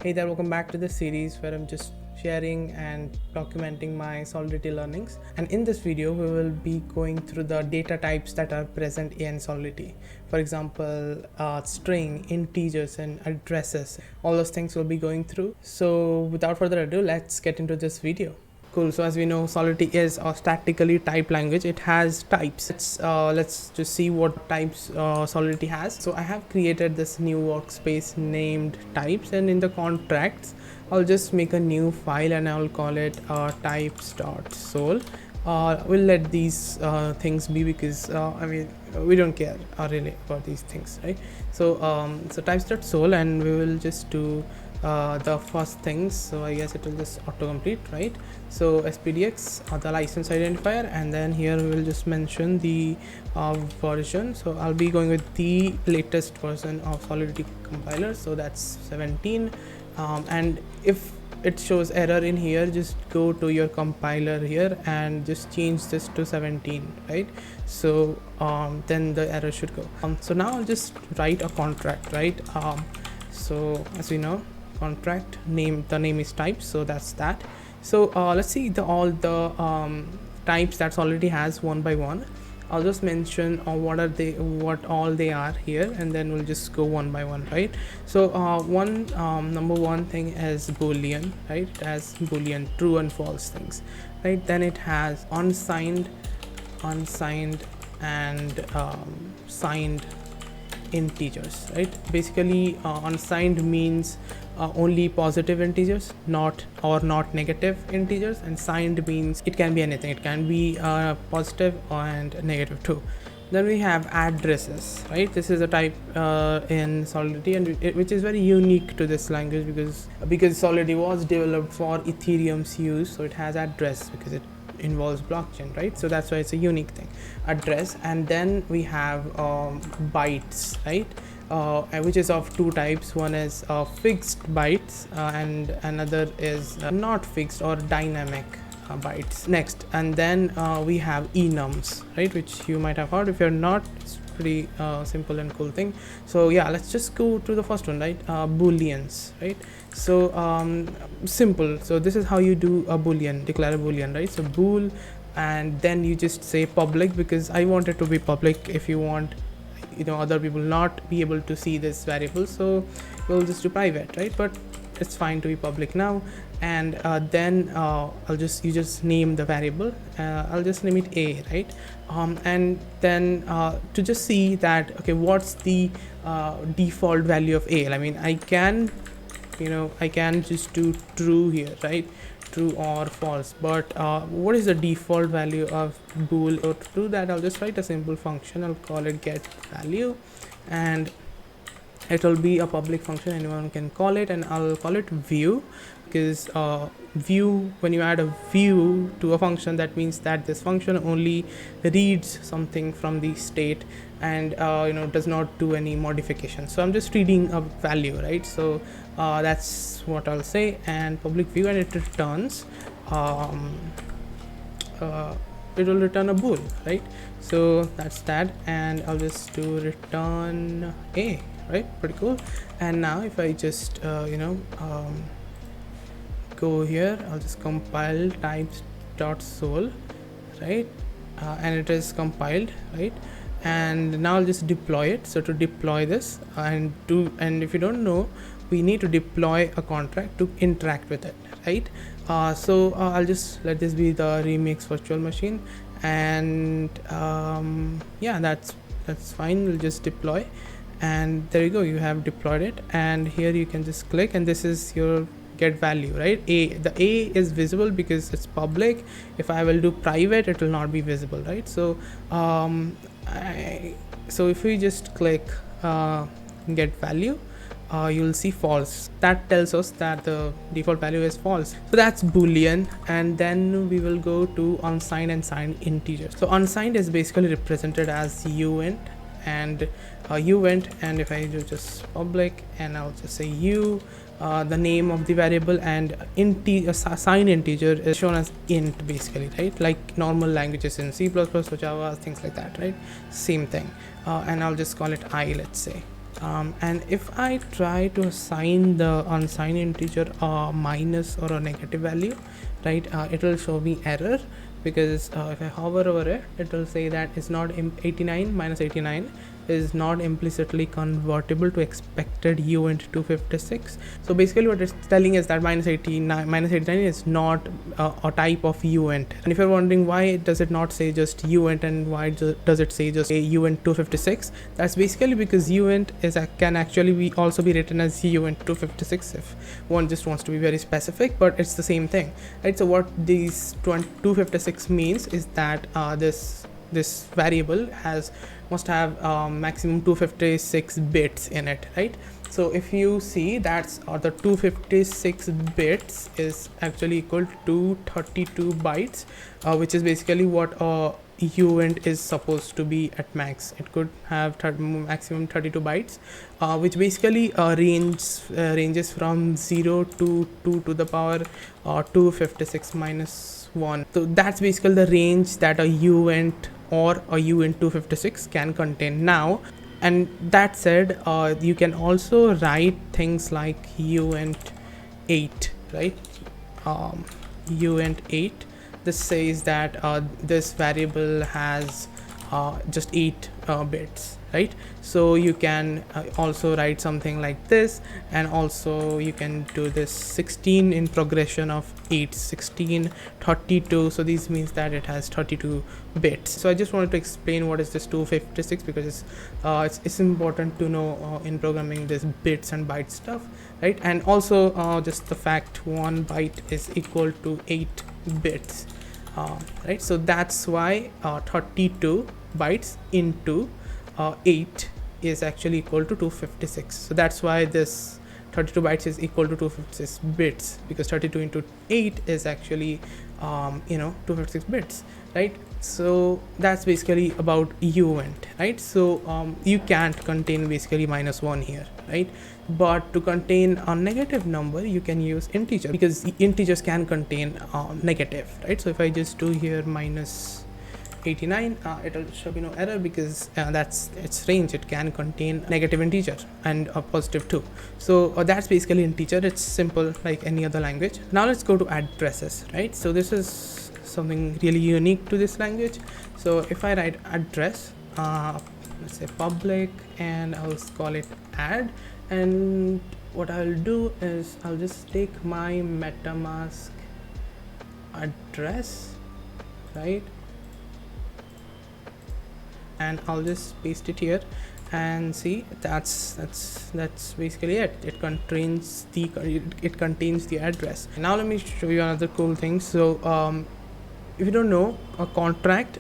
Hey there, welcome back to the series where I'm just sharing and documenting my Solidity learnings. And in this video, we will be going through the data types that are present in Solidity. For example, string, integers, and addresses. All those things we'll be going through. So without further ado, let's get into this video. Cool. So as we know, Solidity is a statically typed language. It has types. Let's just see what types Solidity has. So I have created this new workspace named types, and in the contracts, I'll just make a new file and I'll call it types.sol. We'll let these things be because we don't care really about these things, right? So types.sol, and we will just do the first things. So I guess it will just autocomplete, right? So spdx the license identifier, and then here we will just mention the version. So I'll be going with the latest version of Solidity compiler, so that's 17. And if it shows error in here, just go to your compiler here and just change this to 17, right? So then the error should go. So now I'll just write a contract, right? So as we know, contract name, the name is types, so that's that. So let's see all the types that Solidity has one by one. I'll just mention what all they are here, and then we'll just go one by one, right? So number one thing is boolean, right? It has boolean, true and false things, right? Then it has unsigned, and signed integers, right? Basically unsigned means only positive integers, not negative integers, and signed means it can be anything. It can be positive and negative too. Then we have addresses, right? This is a type in Solidity, and which is very unique to this language because Solidity was developed for Ethereum's use, so it has address because it involves blockchain, right? So that's why it's a unique thing, address. And then we have bytes, right? Which is of two types. One is fixed bytes, and another is not fixed or dynamic bytes. Next, and then we have enums, right? Which you might have heard. If you're not, it's pretty simple and cool thing. So yeah, let's just go to the first one, right? Booleans, right? So simple. So this is how you do a boolean, declare a boolean, right? So bool, and then you just say public, because I want it to be public. If you want, other people not be able to see this variable, so we'll just do private, right? But it's fine to be public now. And then you just name the variable. I'll just name it a, right? And then to just see that, okay, what's the default value of a. I mean, I can just do true here, right? True or false. But what is the default value of bool? Or to do that, I'll just write a simple function. I'll call it get value, and it will be a public function, anyone can call it, and I'll call it view, because view, when you add a view to a function, that means that this function only reads something from the state and does not do any modification. So I'm just reading a value, right? So that's what I'll say. And public view, and it returns it will return a bool, right? So that's that. And I'll just do return a, right? Pretty cool. And now if I just go here, I'll just compile types.sol, right? And it is compiled, right? And now I'll just deploy it. So to deploy this and if you don't know, we need to deploy a contract to interact with it, right? So I'll just let this be the remix virtual machine, and yeah, that's fine. We'll just deploy, and there you go, you have deployed it. And here you can just click, and this is your get value, right? The a is visible because it's public. If I will do private, it will not be visible, right? So so if we just click get value, you'll see false. That tells us that the default value is false. So that's boolean. And then we will go to unsigned and signed integers. So unsigned is basically represented as uint and uint, and if I do just public, and I'll just say the name of the variable, and signed integer is shown as int, basically, right? Like normal languages in C++ or Java, things like that, right? Same thing. And I'll just call it I, let's say. And if I try to assign the unsigned integer a minus or a negative value, right, it will show me error, because if I hover over it, it will say that it's not 89 minus 89 is not implicitly convertible to expected uint 256. So basically what it's telling is that minus 89 is not a type of uint. And if you're wondering why does it not say just uint and why does it say just a uint 256, that's basically because uint can actually be also be written as uint 256 if one just wants to be very specific, but it's the same thing, right? So what these 256 means is that this variable must have maximum 256 bits in it, right? So if you see that's the 256 bits is actually equal to 32 bytes, which is basically what uint is supposed to be at max. It could have maximum 32 bytes, which basically ranges from 0 to 2 to the power 256 minus 1. So that's basically the range that a uint or a uint 256 can contain. Now, and that said, you can also write things like uint 8, right? Uint 8, this says that this variable has just 8 bits, right? So you can also write something like this, and also you can do this 16 in progression of 8, 16, 32. So this means that it has 32 bits. So I just wanted to explain what is this 256, because it's important to know in programming this bits and byte stuff, right? And also just the fact 1 byte is equal to 8 bits, right? So that's why 32 bytes into 8 is actually equal to 256. So that's why this 32 bytes is equal to 256 bits, because 32 into 8 is actually 256 bits, right? So that's basically about uint, right? So you can't contain basically -1 here, right? But to contain a negative number you can use integer, because integers can contain negative, right? So if I just do here minus 89, it'll show me no error, because that's its range. It can contain negative integer and a positive too. So that's basically integer. It's simple like any other language. Now let's go to addresses, right? So this is something really unique to this language. So if I write address, let's say public, and I'll call it add, and what I'll do is I'll just take my MetaMask address, right, and I'll just paste it here, and see that's basically it. It contains the address. Now let me show you another cool thing. So if you don't know, a contract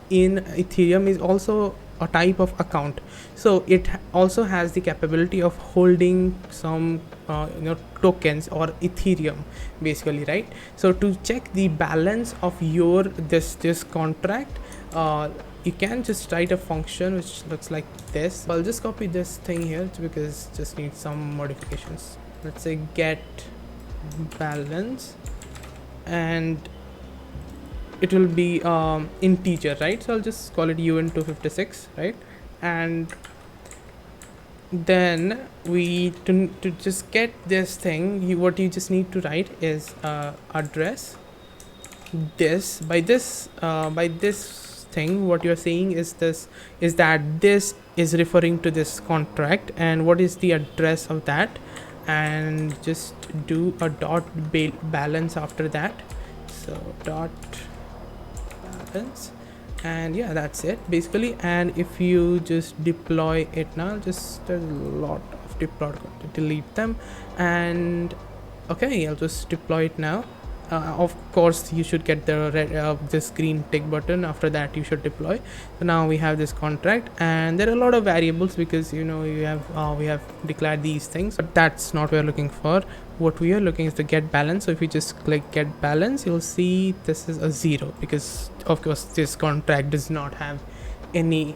in Ethereum is also a type of account. So it also has the capability of holding some tokens or Ethereum basically, right? So to check the balance of your this contract, you can just write a function which looks like this. I'll just copy this thing here because just need some modifications. Let's say get balance, and it will be integer, right? So I'll just call it uint256, right? And then to just get this thing, what you just need to write is address this by this thing. What you're saying is that this is referring to this contract, and what is the address of that, and just do a dot balance after that. So dot balance, and yeah, that's it basically. And if you just deploy it now, just there's a lot of deploy, delete them, and okay, I'll just deploy it now. Of course you should get the red this green tick button. After that you should deploy. So now we have this contract, and there are a lot of variables because we have declared these things, but that's not what we're looking for. What we are looking is the get balance. So if you just click get balance, you'll see this is a 0 because of course this contract does not have any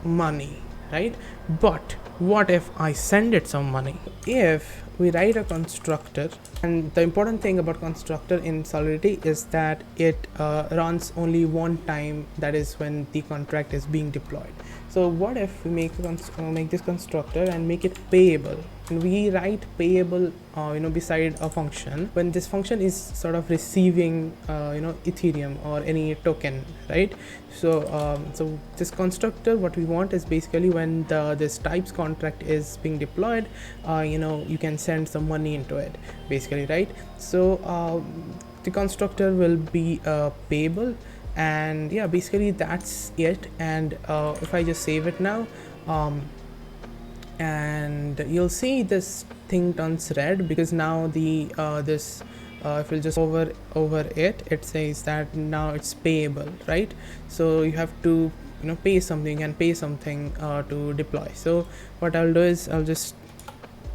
money, right? But what if I send it some money? If we write a constructor, and the important thing about constructor in Solidity is that it runs only one time, that is when the contract is being deployed. So what if we make this constructor and make it payable, and we write payable beside a function when this function is sort of receiving Ethereum or any token, right? So so this constructor, what we want is basically when this types contract is being deployed, you can send some money into it, basically, right? So the constructor will be payable, and yeah, basically that's it. And if I just save it now, and you'll see this thing turns red because now the this if we'll just over it, it says that now it's payable, right? So you have to pay something and pay something to deploy. So what I'll do is I'll just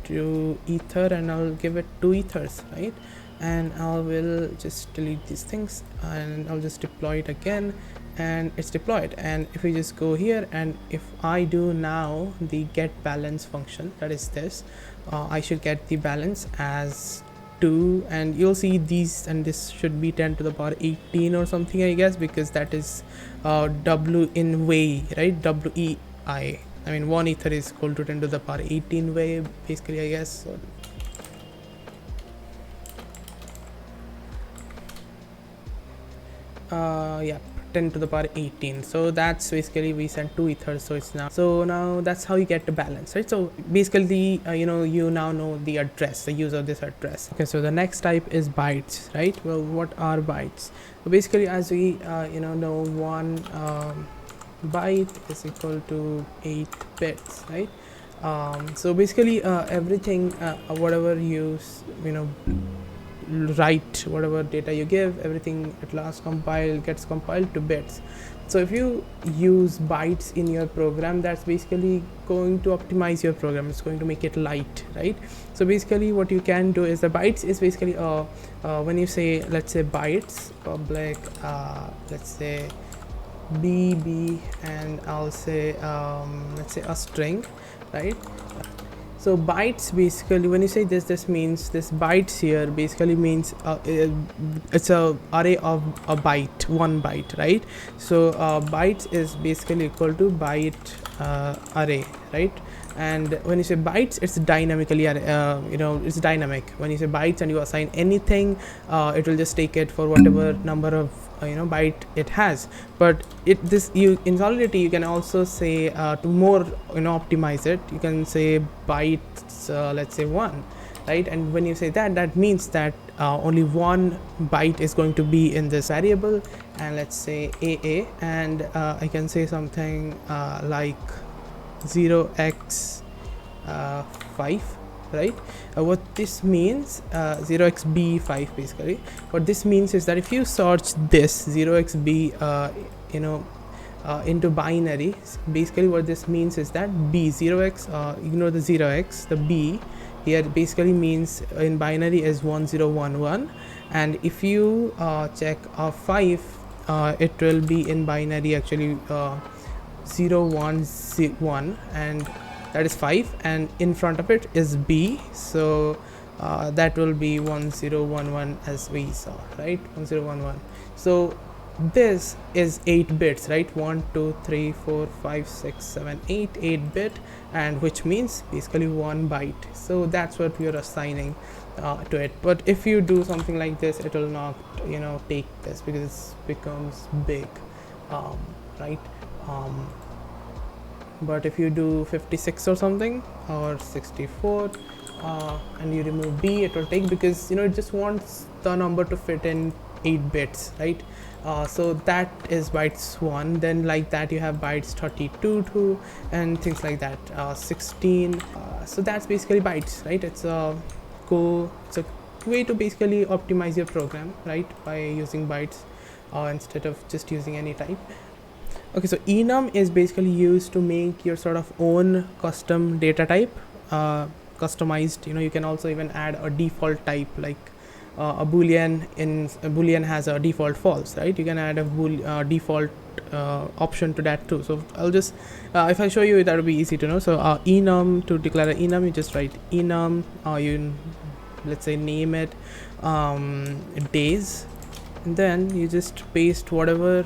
do ether and I'll give it 2 ethers, right? And I will just delete these things and I'll just deploy it again, and it's deployed. And if we just go here, and if I do now the get balance function, that is this, I should get the balance as 2, and you'll see these, and this should be 10 to the power 18 or something, I guess, because that is W in way, right? WEI, I mean 1 ether is equal to 10 to the power 18 way, basically, I guess. So yeah, 10 to the power 18. So that's basically we sent 2 ethers, so it's now that's how you get the balance, right? So basically you now know the address, the use of this address. Okay, so the next type is bytes, right? Well, what are bytes? So basically, as we know, 1 byte is equal to 8 bits, right? So basically everything whatever you write, whatever data you give, everything at last gets compiled to bits. So if you use bytes in your program, that's basically going to optimize your program. It's going to make it light, right? So basically what you can do is, the bytes is basically when you say, let's say bytes public, let's say bb, and I'll say let's say a string, right? So bytes, basically when you say this means this bytes here basically means it's a array of a byte, 1 byte, right? So bytes is basically equal to byte array, right? And when you say bytes, it's dynamically it's dynamic. When you say bytes and you assign anything, it will just take it for whatever number of byte it has. But in Solidity you can also say to more optimize it, you can say bytes let's say 1, right? And when you say that means that only 1 byte is going to be in this variable, and let's say AA, and I can say something like 0x 5, right? What this means, 0xb5 basically, what this means is that if you search this 0xb into binary, basically what this means is that b 0x, ignore the 0x, the b here basically means in binary is 1011, and if you check 5, it will be in binary actually 011, and that is 5, and in front of it is b, so that will be 1011 as we saw, right? 1011. So this is 8 bits, right? 1 2 3 4 5 6 7 8 bit, and which means basically 1 byte. So that's what we are assigning to it. But if you do something like this, it will not take this, because it becomes big, right? But if you do 56 or something, or 64, and you remove b, it will take, because it just wants the number to fit in 8 bits, right? So that is bytes 1. Then like that you have bytes 32 too, and things like that, 16. So that's basically bytes, right? It's a way to basically optimize your program, right, by using bytes instead of just using any type. Okay, so enum is basically used to make your sort of own custom data type, customized. You can also even add a default type, like a boolean has a default false, right? You can add a default option to that too. So I'll just if I show you, that will be easy to know. So enum, to declare an enum, you just write enum, you let's say name it days, and then you just paste whatever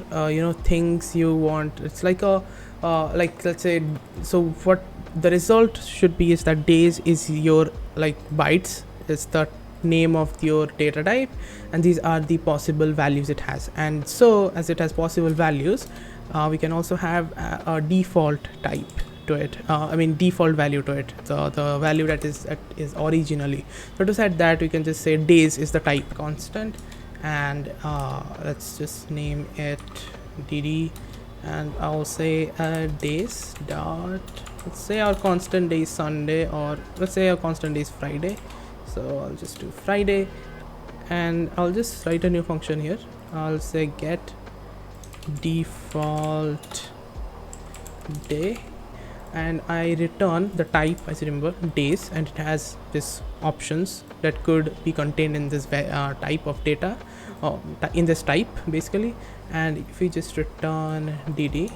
things you want. It's like a like, let's say, so what the result should be is that days is your like bytes, is the name of your data type, and these are the possible values it has. And so as it has possible values, we can also have a default type to it, default value to it, the value that is originally. So to set that, we can just say days is the type constant, and let's just name it dd, and I'll say days dot, let's say our constant day is Sunday, or let's say our constant day is Friday. So I'll just do Friday, and I'll just write a new function here. I'll say get default day, and I return the type, as you remember, days, and it has this options that could be contained in this type of data, in this type basically. And if we just return dd,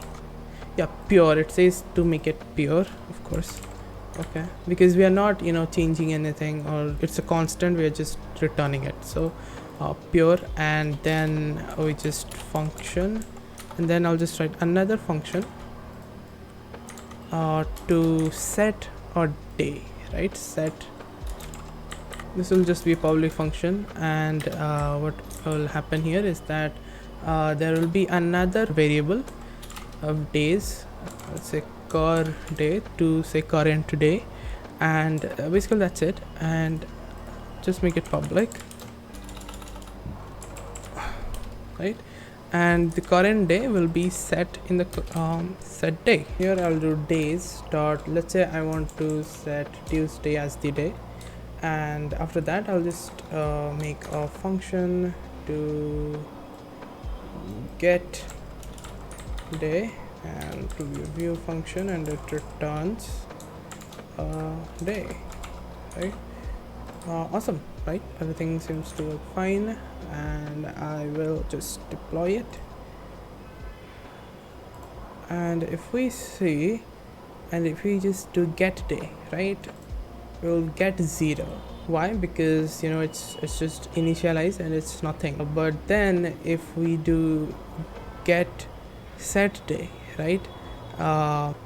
yeah, pure, it says to make it pure, of course, okay, because we are not changing anything, or it's a constant, we are just returning it. So pure, and then we just function, and then I'll just write another function to set a day, right? Set, this will just be a public function, and what will happen here is that there will be another variable of days, let's say cur day, to say current day, and basically that's it. And just make it public, right? And the current day will be set in the set day. Here I'll do days dot, let's say I want to set Tuesday as the day, and after that I'll just make a function to get day, and to view function, and it returns day, right? Awesome, right? Everything seems to work fine, and I will just deploy it. And if we see, and if we just do get day, right, we'll get 0. Why? Because it's just initialized and it's nothing. But then if we do get set day, right,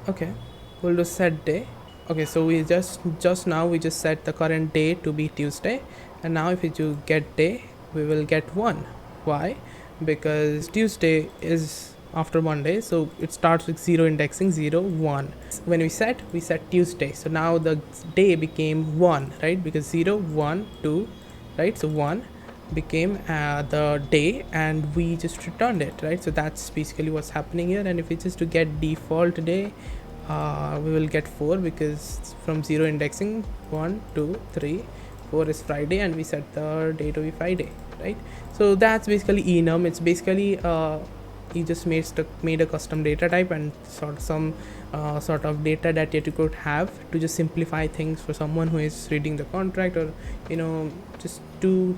okay, we'll do set day. Okay, so we just now we just set the current day to be Tuesday, and now if we do get day, we will get 1. Why? Because Tuesday is after Monday, so it starts with 0 indexing, 0 1. When we set Tuesday, so now the day became 1, right? Because 0 1 2, right? So 1 became the day, and we just returned it, right? So that's basically what's happening here. And if we just to get default day, we will get 4, because from 0 indexing 1 2 3 4 is Friday, and we set the day to be Friday, right? So that's basically enum. It's basically you just made a custom data type, and some sort of data that you could have to just simplify things for someone who is reading the contract, or just to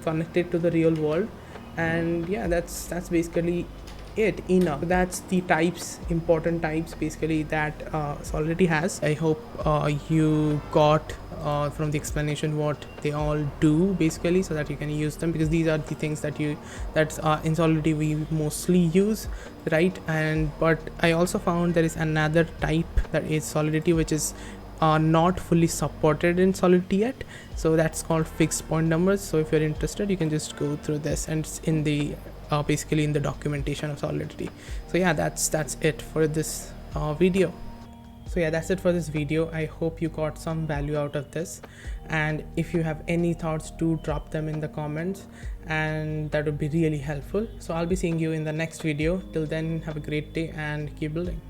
connect it to the real world. And yeah, that's basically it. Enum, that's the types, important types basically that Solidity has. I hope you got from the explanation what they all do basically, so that you can use them, because these are the things that in Solidity we mostly use, right? And but I also found there is another type that is Solidity, which is not fully supported in Solidity yet, so that's called fixed point numbers. So if you're interested, you can just go through this, and it's in the basically in the documentation of Solidity. So yeah, that's it for this video. So yeah, that's it for this video. I hope you got some value out of this, and if you have any thoughts, do drop them in the comments, and that would be really helpful. So I'll be seeing you in the next video. Till then, have a great day and keep building.